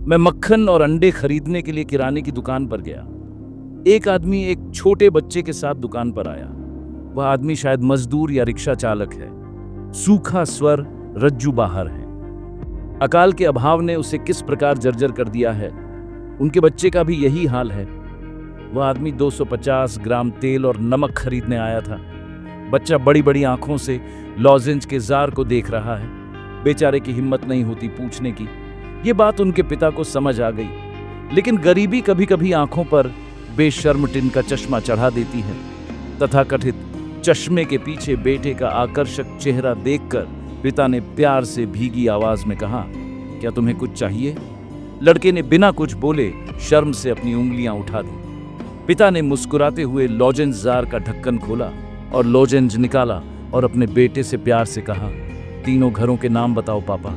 मैं मक्खन और अंडे खरीदने के लिए किराने की दुकान पर गया। एक आदमी एक छोटे बच्चे के साथ दुकान पर आया। वह आदमी शायद मजदूर या रिक्शा चालक है। सूखा स्वर, रज्जू बाहर है। अकाल के अभाव ने उसे किस प्रकार जर्जर कर दिया है, उनके बच्चे का भी यही हाल है। वह आदमी 250 ग्राम तेल और नमक खरीदने आया था। बच्चा बड़ी बड़ी आंखों से लॉजेंज के जार को देख रहा है। बेचारे की हिम्मत नहीं होती पूछने की। ये बात उनके पिता को समझ आ गई, लेकिन गरीबी कभी कभी आंखों पर बेशर्म टिन का चश्मा चढ़ा देती है। तथाकथित चश्मे के पीछे बेटे का आकर्षक चेहरा देखकर पिता ने प्यार से भीगी आवाज में कहा, क्या तुम्हें कुछ चाहिए? लड़के ने बिना कुछ बोले शर्म से अपनी उंगलियां उठा दी। पिता ने मुस्कुराते हुए लॉजेंज जार का ढक्कन खोला और लॉजेंज निकाला और अपने बेटे से प्यार से कहा, तीनों घरों के नाम बताओ पापा।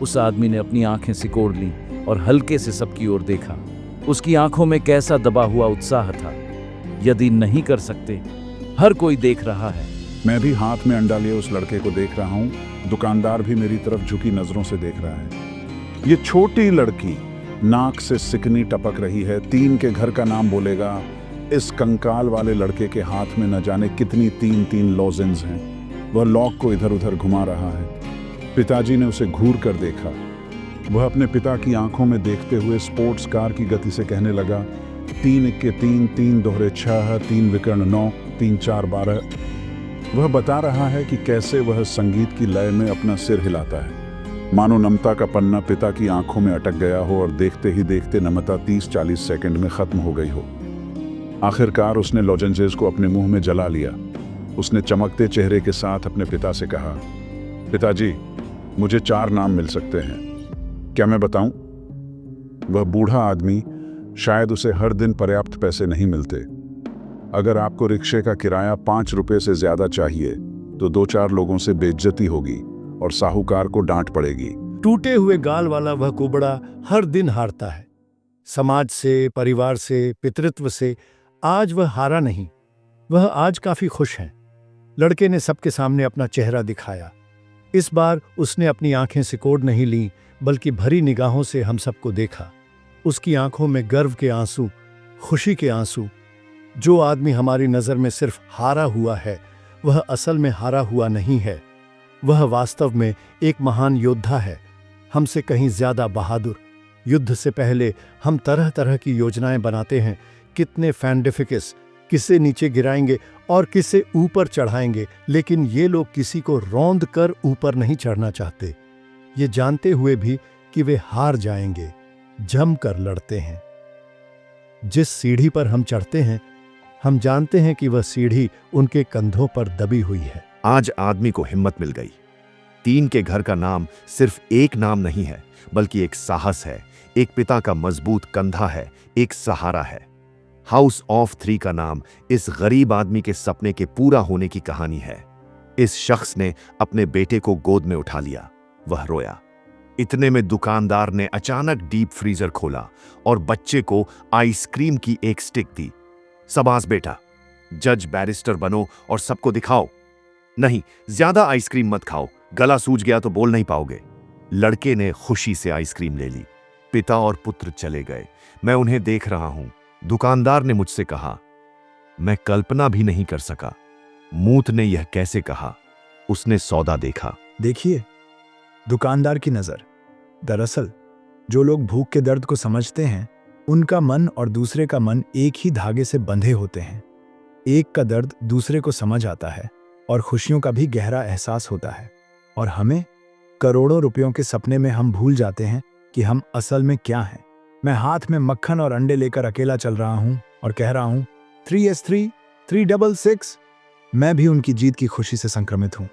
उस आदमी ने अपनी आंखें सिकोड़ लीं और हल्के से सबकी ओर देखा। उसकी आंखों में कैसा दबा हुआ उत्साह था। यदि नहीं कर सकते, हर कोई देख रहा है। मैं भी हाथ में अंडा लिए उस लड़के को देख रहा हूँ। दुकानदार भी मेरी तरफ झुकी नजरों से देख रहा है। ये छोटी लड़की नाक से सिकनी टपक रही है। 3 के घर का नाम बोलेगा। इस कंकाल वाले लड़के के हाथ में न जाने कितनी 3 लॉजेंस हैं। वह लॉक को इधर उधर घुमा रहा है। पिताजी ने उसे घूर कर देखा। वह अपने पिता की आंखों में देखते हुए स्पोर्ट्स कार की गति से कहने लगा, 3 इक्के 3, 3 दोहरे 6, 3 विकर्ण 9, 3 4 12। वह बता रहा है कि कैसे वह संगीत की लय में अपना सिर हिलाता है, मानो नमता का पन्ना पिता की आंखों में अटक गया हो और देखते ही देखते नमता 30-40 सेकंड में खत्म हो गई हो। आखिरकार उसने लॉजेंजेस को अपने मुंह में जला लिया। उसने चमकते चेहरे के साथ अपने पिता से कहा, पिताजी, मुझे 4 नाम मिल सकते हैं, क्या मैं बताऊं? वह बूढ़ा आदमी, शायद उसे हर दिन पर्याप्त पैसे नहीं मिलते। अगर आपको रिक्शे का किराया 5 रुपए से ज्यादा चाहिए तो 2-4 लोगों से बेइज्जती होगी और साहूकार को डांट पड़ेगी। टूटे हुए गाल वाला वह कुबड़ा हर दिन हारता है। समाज से, परिवार से, पितृत्व से आज वह हारा नहीं। वह आज काफी खुश है। लड़के ने सबके सामने अपना चेहरा दिखाया। इस बार उसने अपनी आंखें सिकोड़ नहीं ली, बल्कि भरी निगाहों से हम सबको देखा। उसकी आंखों में गर्व के आंसू, खुशी के आंसू। जो आदमी हमारी नजर में सिर्फ हारा हुआ है, वह असल में हारा हुआ नहीं है। वह वास्तव में एक महान योद्धा है, हमसे कहीं ज्यादा बहादुर। युद्ध से पहले हम तरह तरह की योजनाएं बनाते हैं। कितने फैंडिफिकस, किसे नीचे गिराएंगे और किसे ऊपर चढ़ाएंगे, लेकिन ये लोग किसी को रौंद कर ऊपर नहीं चढ़ना चाहते। ये जानते हुए भी कि वे हार जाएंगे, जमकर लड़ते हैं। जिस सीढ़ी पर हम चढ़ते हैं, हम जानते हैं कि वह सीढ़ी उनके कंधों पर दबी हुई है। आज आदमी को हिम्मत मिल गई। 3 के घर का नाम सिर्फ एक नाम नहीं है, बल्कि एक साहस है, एक पिता का मजबूत कंधा है, एक सहारा है। हाउस ऑफ 3 का नाम इस गरीब आदमी के सपने के पूरा होने की कहानी है। इस शख्स ने अपने बेटे को गोद में उठा लिया। वह रोया। इतने में दुकानदार ने अचानक डीप फ्रीजर खोला और बच्चे को आइसक्रीम की एक स्टिक दी। शाबाश बेटा, जज बैरिस्टर बनो और सबको दिखाओ। नहीं, ज्यादा आइसक्रीम मत खाओ, गला सूज गया तो बोल नहीं पाओगे। लड़के ने खुशी से आइसक्रीम ले ली। पिता और पुत्र चले गए। मैं उन्हें देख रहा हूं। दुकानदार ने मुझसे कहा, मैं कल्पना भी नहीं कर सका मूत ने यह कैसे कहा। उसने सौदा देखा। देखिए, दुकानदार की नजर। दरअसल जो लोग भूख के दर्द को समझते हैं, उनका मन और दूसरे का मन एक ही धागे से बंधे होते हैं। एक का दर्द दूसरे को समझ आता है और खुशियों का भी गहरा एहसास होता है। और हमें करोड़ों रुपयों के सपने में हम भूल जाते हैं कि हम असल में क्या हैं। मैं हाथ में मक्खन और अंडे लेकर अकेला चल रहा हूं और कह रहा हूं, 3S3, 366। मैं भी उनकी जीत की खुशी से संक्रमित हूं।